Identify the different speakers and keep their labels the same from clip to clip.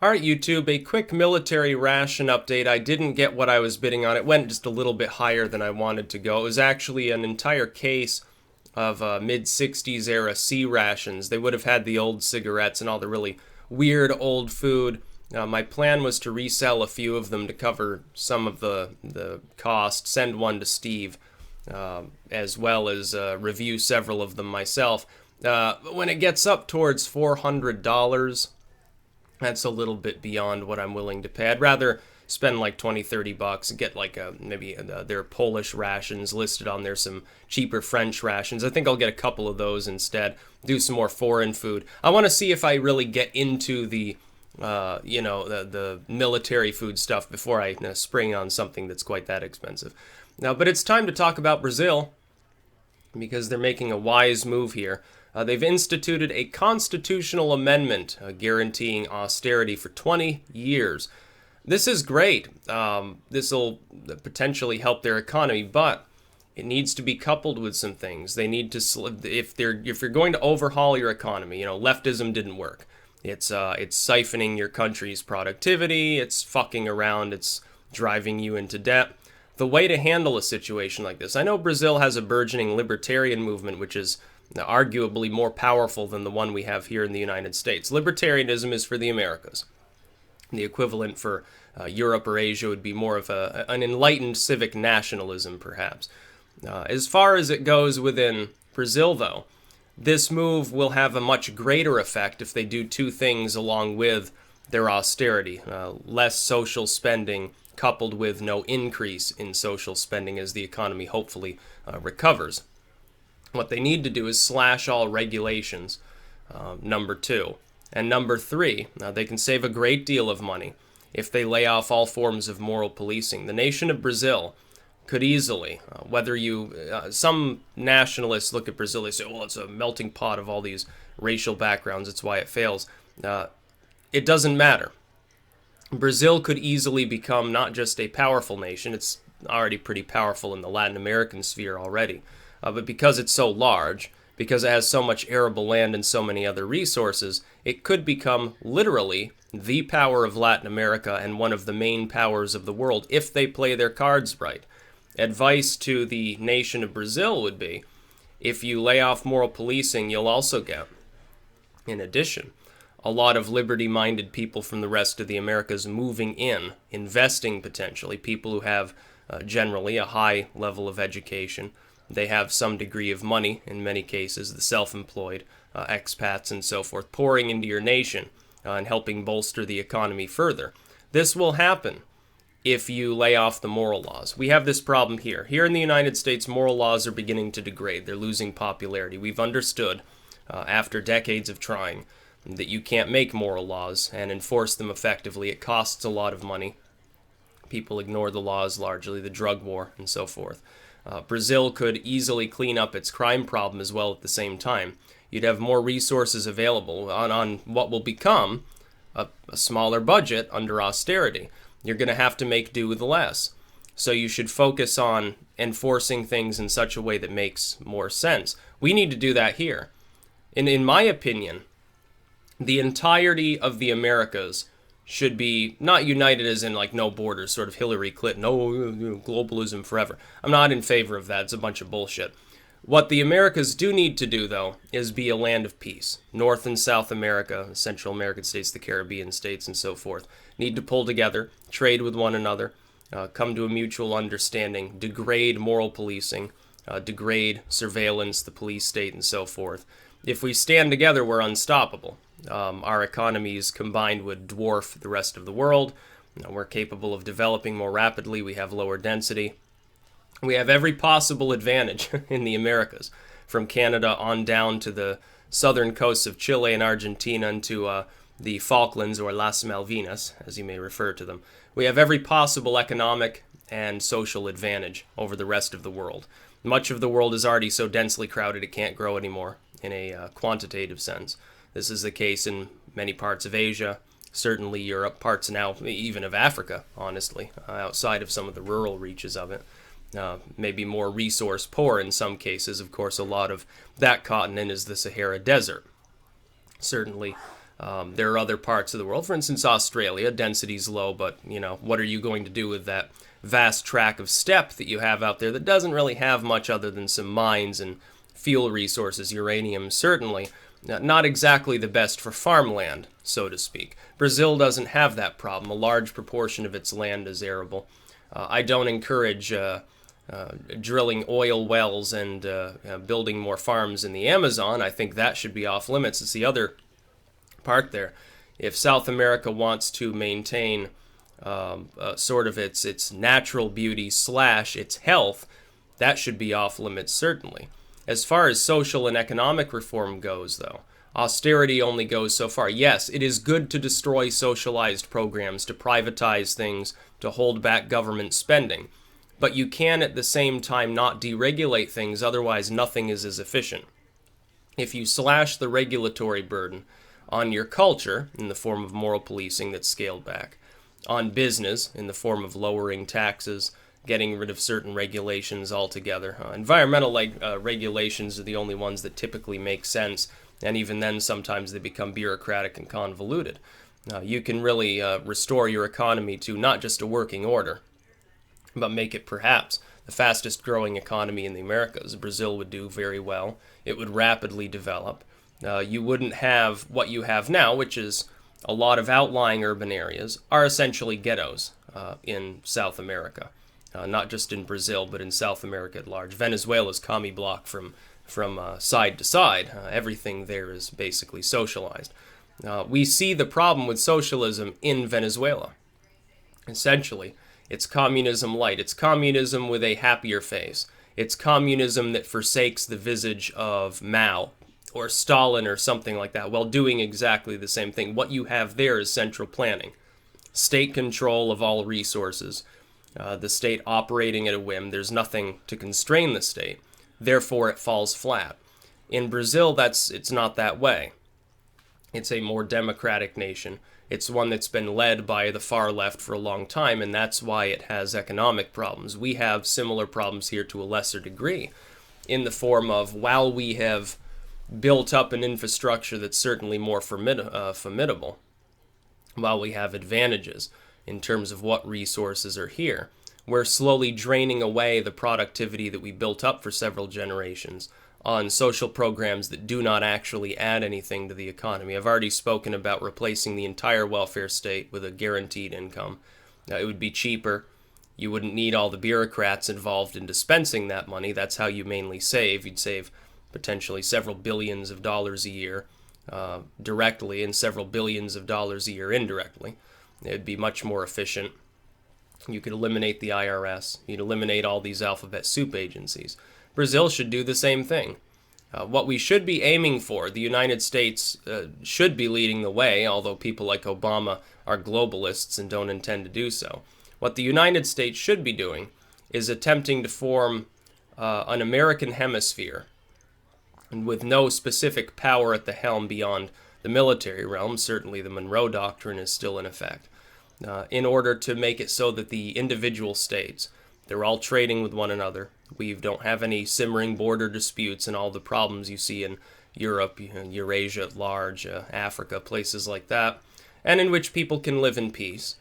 Speaker 1: Alright, YouTube, a quick military ration update. I didn't get what I was bidding on. It went just a little bit higher than I wanted to go. It was actually an entire case of mid-60s era C rations. They would have had the old cigarettes and all the really weird old food. My plan was to resell a few of them to cover some of the cost, send one to Steve, as well as review several of them myself. But when it gets up towards $400, that's a little bit beyond what I'm willing to pay. I'd rather spend like 20, 30 bucks and get like maybe their Polish rations listed on there, some cheaper French rations. I think I'll get a couple of those instead. Do some more foreign food. I want to see if I really get into the the military food stuff before I spring on something that's quite that expensive. Now, but it's time to talk about Brazil because they're making a wise move here. They've instituted a constitutional amendment guaranteeing austerity for 20 years. This is great. This will potentially help their economy, but it needs to be coupled with some things. They need to, if you're going to overhaul your economy, leftism didn't work. It's siphoning your country's productivity. It's fucking around. It's driving you into debt. The way to handle a situation like this, I know Brazil has a burgeoning libertarian movement, which is arguably more powerful than the one we have here in the United States. Libertarianism is for the Americas. The equivalent for Europe or Asia would be more of an enlightened civic nationalism, perhaps. As far as it goes within Brazil, though, this move will have a much greater effect if they do two things along with their austerity. Less social spending coupled with no increase in social spending as the economy hopefully recovers. What they need to do is slash all regulations, number two. And number three, they can save a great deal of money if they lay off all forms of moral policing. The nation of Brazil could easily, some nationalists look at Brazil, they say, well, it's a melting pot of all these racial backgrounds, it's why it fails. It doesn't matter. Brazil could easily become not just a powerful nation, it's already pretty powerful in the Latin American sphere already, but because it's so large, because it has so much arable land and so many other resources, it could become literally the power of Latin America and one of the main powers of the world if they play their cards right. Advice to the nation of Brazil would be, if you lay off moral policing, you'll also get, in addition, a lot of liberty-minded people from the rest of the Americas moving in, investing potentially, people who have generally a high level of education. They have some degree of money, in many cases, the self-employed, expats and so forth, pouring into your nation and helping bolster the economy further. This will happen if you lay off the moral laws. We have this problem here. Here in the United States, moral laws are beginning to degrade. They're losing popularity. We've understood, after decades of trying, that you can't make moral laws and enforce them effectively. It costs a lot of money. People ignore the laws largely, the drug war and so forth. Brazil could easily clean up its crime problem as well at the same time. You'd have more resources available on what will become a smaller budget under austerity. You're going to have to make do with less. So you should focus on enforcing things in such a way that makes more sense. We need to do that here. In my opinion, the entirety of the Americas should be not united as in like no borders, sort of Hillary Clinton, globalism forever. I'm not in favor of that. It's a bunch of bullshit. What the Americas do need to do, though, is be a land of peace. North and South America, Central American states, the Caribbean states, and so forth, need to pull together, trade with one another, come to a mutual understanding, degrade moral policing, degrade surveillance, the police state, and so forth. If we stand together, we're unstoppable. Our economies combined would dwarf the rest of the world. We're capable of developing more rapidly. We have lower density. We have every possible advantage in the Americas, from Canada on down to the southern coasts of Chile and Argentina and to the Falklands, or Las Malvinas, as you may refer to them. We have every possible economic and social advantage over the rest of the world. Much of the world is already so densely crowded it can't grow anymore in a quantitative sense. This is the case in many parts of Asia, certainly Europe, parts now even of Africa, honestly, outside of some of the rural reaches of it. Maybe more resource poor in some cases. Of course, a lot of that continent is the Sahara Desert. Certainly, There are other parts of the world, for instance, Australia, density's low, but, what are you going to do with that vast tract of steppe that you have out there that doesn't really have much other than some mines and fuel resources, uranium certainly, not exactly the best for farmland, so to speak. Brazil doesn't have that problem. A large proportion of its land is arable. I don't encourage drilling oil wells and building more farms in the Amazon. I think that should be off limits. It's the other part there. If South America wants to maintain sort of its natural beauty / its health, that should be off limits certainly. As far as social and economic reform goes, though, austerity only goes so far. Yes, it is good to destroy socialized programs, to privatize things, to hold back government spending. But you can at the same time not deregulate things, otherwise nothing is as efficient. If you slash the regulatory burden on your culture in the form of moral policing that's scaled back, on business in the form of lowering taxes, getting rid of certain regulations altogether. Environmental regulations are the only ones that typically make sense, and even then sometimes they become bureaucratic and convoluted. You can really restore your economy to not just a working order, but make it perhaps the fastest growing economy in the Americas. Brazil would do very well. It would rapidly develop. You wouldn't have what you have now, which is a lot of outlying urban areas are essentially ghettos in South America. Not just in Brazil, but in South America at large. Venezuela's commie block from side to side. Everything there is basically socialized. We see the problem with socialism in Venezuela. Essentially, it's communism light. It's communism with a happier face. It's communism that forsakes the visage of Mao or Stalin or something like that, while doing exactly the same thing. What you have there is central planning. State control of all resources. The state operating at a whim. There's nothing to constrain the state. Therefore, it falls flat. In Brazil, it's not that way. It's a more democratic nation. It's one that's been led by the far left for a long time, and that's why it has economic problems. We have similar problems here to a lesser degree, in the form of, while we have built up an infrastructure that's certainly more formidable, while we have advantages in terms of what resources are here, we're slowly draining away the productivity that we built up for several generations on social programs that do not actually add anything to the economy. I've already spoken about replacing the entire welfare state with a guaranteed income. It would be cheaper. You wouldn't need all the bureaucrats involved in dispensing that money. That's how you mainly save. You'd save potentially several billions of dollars a year directly and several billions of dollars a year indirectly. It'd be much more efficient. You could eliminate the IRS. You'd eliminate all these alphabet soup agencies. Brazil should do the same thing. What we should be aiming for, the United States should be leading the way, although people like Obama are globalists and don't intend to do so. What the United States should be doing is attempting to form an American hemisphere, and with no specific power at the helm beyond the military realm. Certainly the Monroe Doctrine is still in effect, in order to make it so that the individual states, they're all trading with one another. We don't have any simmering border disputes and all the problems you see in Europe, Eurasia at large, Africa, places like that, and in which people can live in peace,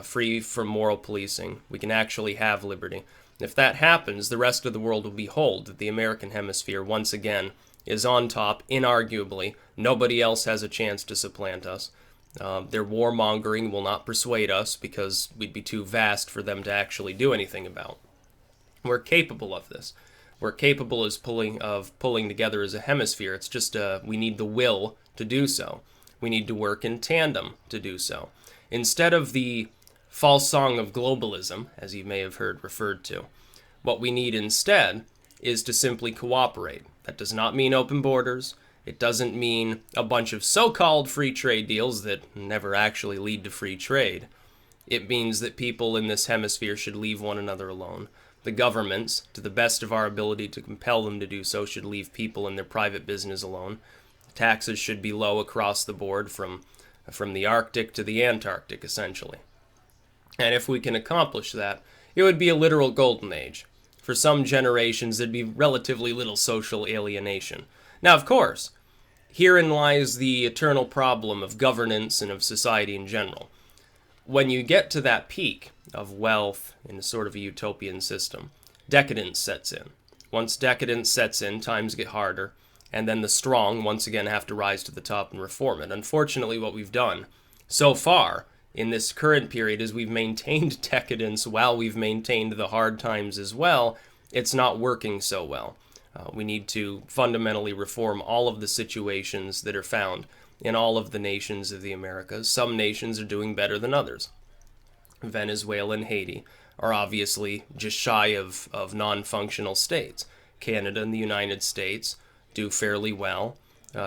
Speaker 1: free from moral policing. We can actually have liberty. If that happens, the rest of the world will behold that the American hemisphere, once again, is on top, inarguably. Nobody else has a chance to supplant us. Their warmongering will not persuade us because we'd be too vast for them to actually do anything about. We're capable of this. We're capable of pulling together as a hemisphere. It's just we need the will to do so. We need to work in tandem to do so. Instead of the false song of globalism, as you may have heard referred to, what we need instead is to simply cooperate. That does not mean open borders. It doesn't mean a bunch of so-called free trade deals that never actually lead to free trade. It means that people in this hemisphere should leave one another alone. The governments, to the best of our ability to compel them to do so, should leave people in their private business alone. Taxes should be low across the board from the Arctic to the Antarctic, essentially. And if we can accomplish that, it would be a literal golden age. For some generations, there'd be relatively little social alienation. Now, of course, Herein lies the eternal problem of governance and of society in general. When you get to that peak of wealth in a sort of a utopian system, decadence sets in. Once decadence sets in, times get harder, and then the strong once again have to rise to the top and reform it. Unfortunately, what we've done so far in this current period is we've maintained decadence while we've maintained the hard times as well. It's not working so well. We need to fundamentally reform all of the situations that are found in all of the nations of the Americas. Some nations are doing better than others. Venezuela and Haiti are obviously just shy of non-functional states. Canada and the United States do fairly well.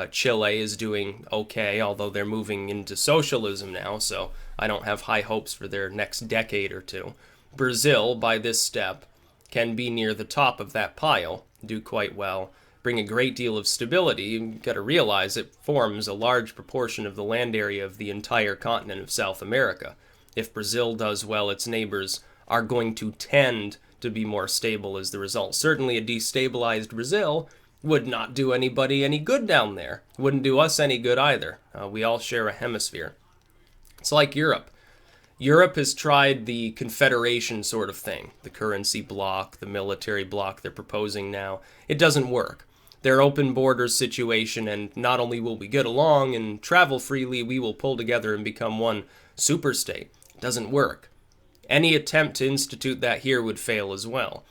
Speaker 1: Chile is doing okay, although they're moving into socialism now, so I don't have high hopes for their next decade or two. Brazil, by this step, can be near the top of that pile, do quite well, bring a great deal of stability. You've got to realize it forms a large proportion of the land area of the entire continent of South America. If Brazil does well, its neighbors are going to tend to be more stable as the result. Certainly a destabilized Brazil would not do anybody any good down there. Wouldn't do us any good either. We all share a hemisphere. It's like Europe. Europe has tried the confederation sort of thing, the currency bloc, the military bloc they're proposing now. It doesn't work. Their open borders situation, and not only will we get along and travel freely, we will pull together and become one superstate. It doesn't work. Any attempt to institute that here would fail as well.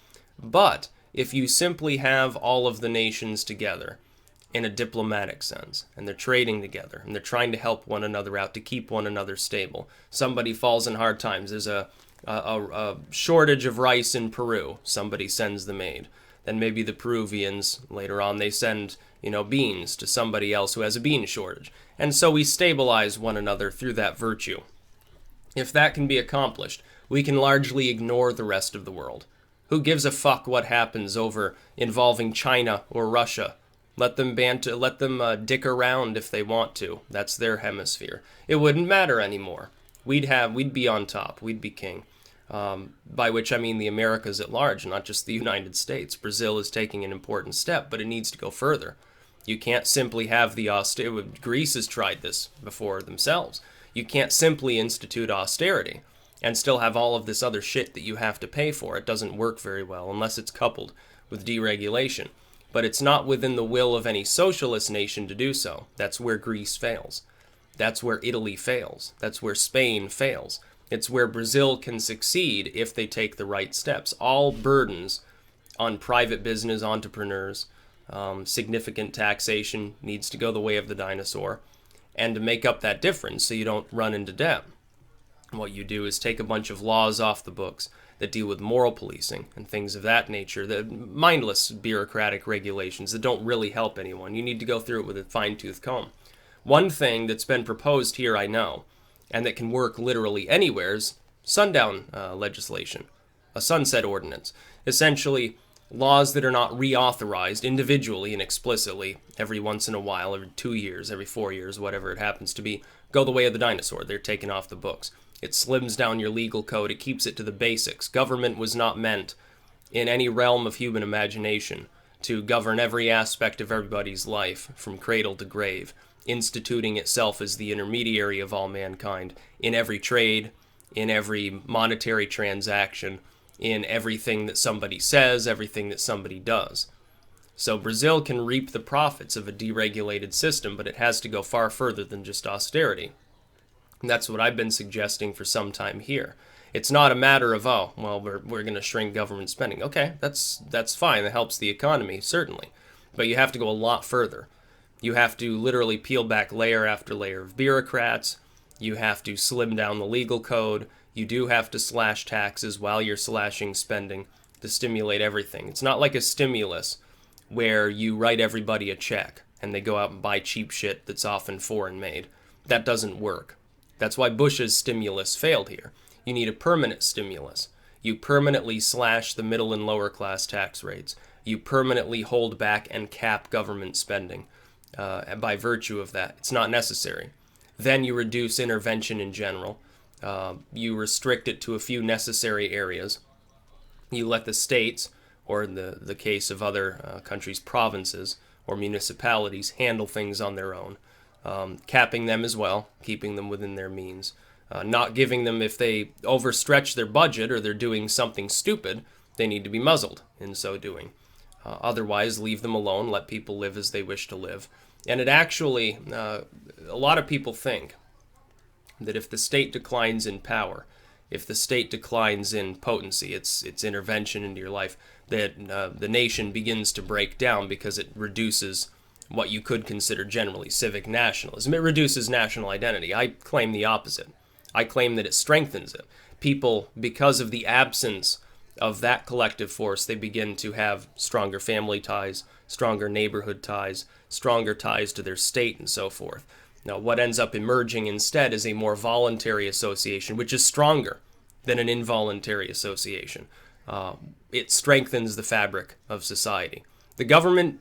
Speaker 1: But if you simply have all of the nations together in a diplomatic sense, and they're trading together, and they're trying to help one another out to keep one another stable. Somebody falls in hard times. There's a shortage of rice in Peru. Somebody sends them aid. Then maybe the Peruvians, later on, they send, beans to somebody else who has a bean shortage. And so we stabilize one another through that virtue. If that can be accomplished, we can largely ignore the rest of the world. Who gives a fuck what happens over involving China or Russia? Let them dick around if they want to. That's their hemisphere. It wouldn't matter anymore. We'd be on top. We'd be king. By which I mean the Americas at large, not just the United States. Brazil is taking an important step, but it needs to go further. You can't simply have the austerity. Greece has tried this before themselves. You can't simply institute austerity and still have all of this other shit that you have to pay for. It doesn't work very well unless it's coupled with deregulation. But it's not within the will of any socialist nation to do so. That's where Greece fails. That's where Italy fails. That's where Spain fails. It's where Brazil can succeed if they take the right steps. All burdens on private business entrepreneurs, significant taxation needs to go the way of the dinosaur. And to make up that difference so you don't run into debt, what you do is take a bunch of laws off the books that deal with moral policing and things of that nature, the mindless bureaucratic regulations that don't really help anyone. You need to go through it with a fine-tooth comb. One thing that's been proposed here, I know, and that can work literally anywhere, is sundown legislation, a sunset ordinance. Essentially, laws that are not reauthorized individually and explicitly every once in a while, every 2 years, every 4 years, whatever it happens to be, go the way of the dinosaur. They're taken off the books. It slims down your legal code. It keeps it to the basics. Government was not meant in any realm of human imagination to govern every aspect of everybody's life from cradle to grave, instituting itself as the intermediary of all mankind in every trade, in every monetary transaction, in everything that somebody says, everything that somebody does. So Brazil can reap the profits of a deregulated system, but it has to go far further than just austerity. And that's what I've been suggesting for some time here. It's not a matter of, we're going to shrink government spending. Okay, that's fine. That helps the economy, certainly. But you have to go a lot further. You have to literally peel back layer after layer of bureaucrats. You have to slim down the legal code. You do have to slash taxes while you're slashing spending to stimulate everything. It's not like a stimulus where you write everybody a check and they go out and buy cheap shit that's often foreign made. That doesn't work. That's why Bush's stimulus failed here. You need a permanent stimulus. You permanently slash the middle and lower class tax rates. You permanently hold back and cap government spending. By virtue of that, it's not necessary. Then you reduce intervention in general. You restrict it to a few necessary areas. You let the states, or in the case of other countries, provinces, or municipalities handle things on their own, capping them as well, keeping them within their means, not giving them, if they overstretch their budget or they're doing something stupid, they need to be muzzled in so doing. Otherwise, leave them alone, let people live as they wish to live. And it actually, a lot of people think that if the state declines in power, if the state declines in potency, its intervention into your life, that the nation begins to break down because it reduces what you could consider generally civic nationalism. It reduces national identity. I claim the opposite. I claim that it strengthens it. People, because of the absence of that collective force, they begin to have stronger family ties, stronger neighborhood ties, stronger ties to their state, and so forth. Now, what ends up emerging instead is a more voluntary association, which is stronger than an involuntary association. It strengthens the fabric of society. The government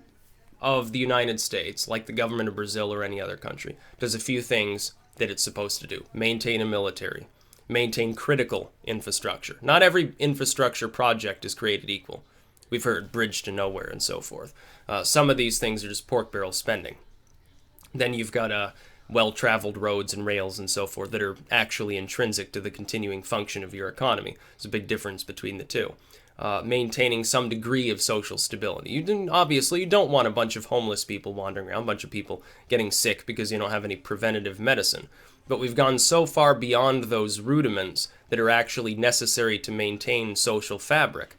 Speaker 1: of the United States, like the government of Brazil or any other country, does a few things that it's supposed to do. Maintain a military. Maintain critical infrastructure. Not every infrastructure project is created equal. We've heard bridge to nowhere and so forth. Some of these things are just pork barrel spending. Then you've got well-traveled roads and rails and so forth that are actually intrinsic to the continuing function of your economy. There's a big difference between the two. Maintaining some degree of social stability. Obviously, you don't want a bunch of homeless people wandering around, a bunch of people getting sick because you don't have any preventative medicine. But we've gone so far beyond those rudiments that are actually necessary to maintain social fabric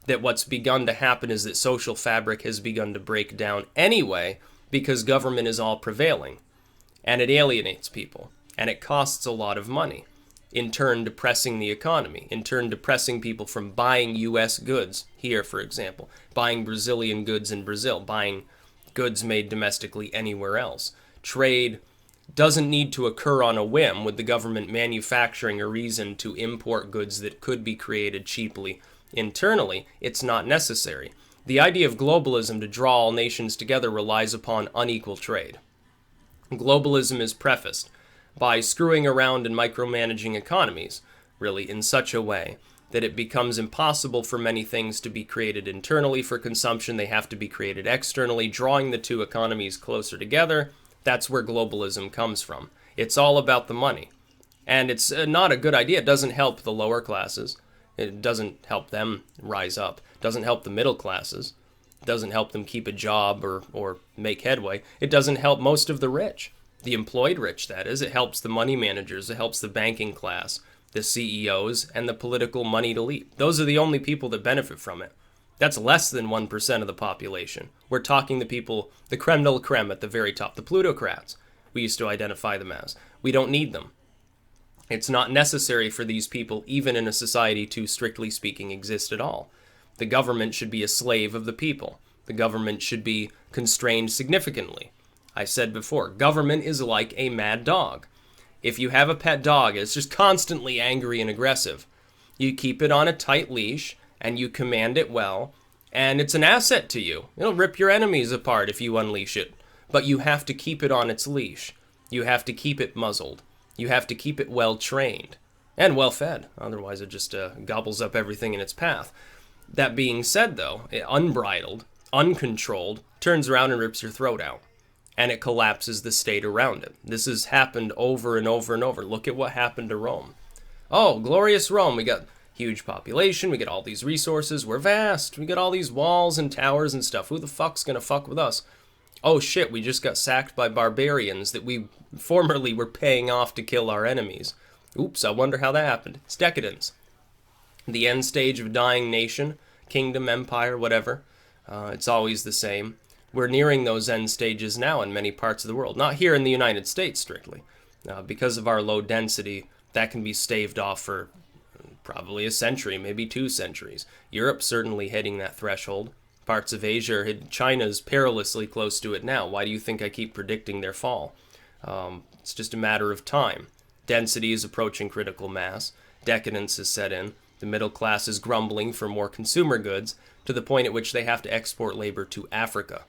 Speaker 1: that what's begun to happen is that social fabric has begun to break down anyway because government is all prevailing. And it alienates people. And it costs a lot of money. In turn, depressing the economy. In turn, depressing people from buying U.S. goods here, for example. Buying Brazilian goods in Brazil. Buying goods made domestically anywhere else. Trade doesn't need to occur on a whim with the government manufacturing a reason to import goods that could be created cheaply internally. It's not necessary. The idea of globalism to draw all nations together relies upon unequal trade. Globalism is prefaced by screwing around and micromanaging economies, really, in such a way that it becomes impossible for many things to be created internally for consumption. They have to be created externally, drawing the two economies closer together. That's where globalism comes from. It's all about the money. And it's not a good idea. It doesn't help the lower classes. It doesn't help them rise up. It doesn't help the middle classes. It doesn't help them keep a job or make headway. It doesn't help most of the rich. The employed rich, that is. It helps the money managers. It helps the banking class, the CEOs, and the political moneyed elite. Those are the only people that benefit from it. That's less than 1% of the population. We're talking the people, the creme de la creme at the very top, the plutocrats, we used to identify them as. We don't need them. It's not necessary for these people, even in a society, to, strictly speaking, exist at all. The government should be a slave of the people. The government should be constrained significantly. I said before, government is like a mad dog. If you have a pet dog, it's just constantly angry and aggressive. You keep it on a tight leash, and you command it well, and it's an asset to you. It'll rip your enemies apart if you unleash it. But you have to keep it on its leash. You have to keep it muzzled. You have to keep it well trained and well fed. Otherwise, it just gobbles up everything in its path. That being said, though, unbridled, uncontrolled, turns around and rips your throat out. And it collapses the state around it. This has happened over and over and over. Look at what happened to Rome. Oh, glorious Rome. We got huge population. We got all these resources. We're vast. We got all these walls and towers and stuff. Who the fuck's gonna fuck with us? Oh shit, we just got sacked by barbarians that we formerly were paying off to kill our enemies. Oops, I wonder how that happened. It's decadence. The end stage of a dying nation, kingdom, empire, whatever. It's always the same. We're nearing those end stages now in many parts of the world. Not here in the United States, strictly. Because of our low density, that can be staved off for probably a century, maybe 2 centuries. Europe's certainly hitting that threshold. Parts of Asia, China's perilously close to it now. Why do you think I keep predicting their fall? It's just a matter of time. Density is approaching critical mass. Decadence is set in. The middle class is grumbling for more consumer goods to the point at which they have to export labor to Africa.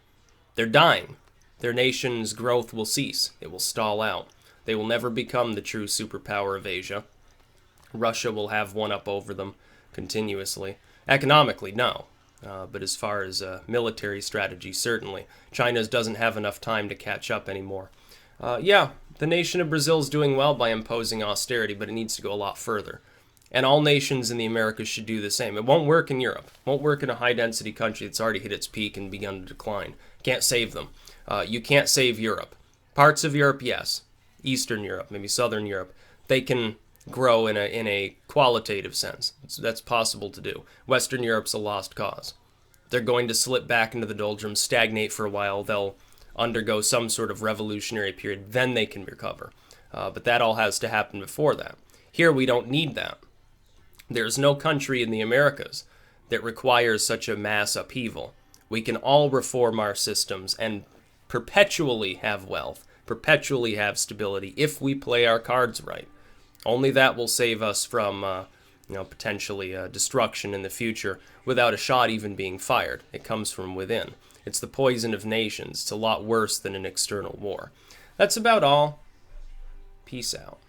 Speaker 1: They're dying. Their nation's growth will cease. It will stall out. They will never become the true superpower of Asia. Russia will have one up over them continuously. Economically, no. But as far as military strategy, certainly. China doesn't have enough time to catch up anymore. Yeah, the nation of Brazil is doing well by imposing austerity, but it needs to go a lot further. And all nations in the Americas should do the same. It won't work in Europe. It won't work in a high-density country that's already hit its peak and begun to decline. Can't save them. You can't save Europe. Parts of Europe, yes. Eastern Europe, maybe Southern Europe, they can grow in a qualitative sense. That's possible to do. Western Europe's a lost cause. They're going to slip back into the doldrums, stagnate for a while. They'll undergo some sort of revolutionary period. Then they can recover. But that all has to happen before that. Here, we don't need that. There's no country in the Americas that requires such a mass upheaval. We can all reform our systems and perpetually have wealth, perpetually have stability if we play our cards right. Only that will save us from potentially destruction in the future without a shot even being fired. It comes from within. It's the poison of nations. It's a lot worse than an external war. That's about all. Peace out.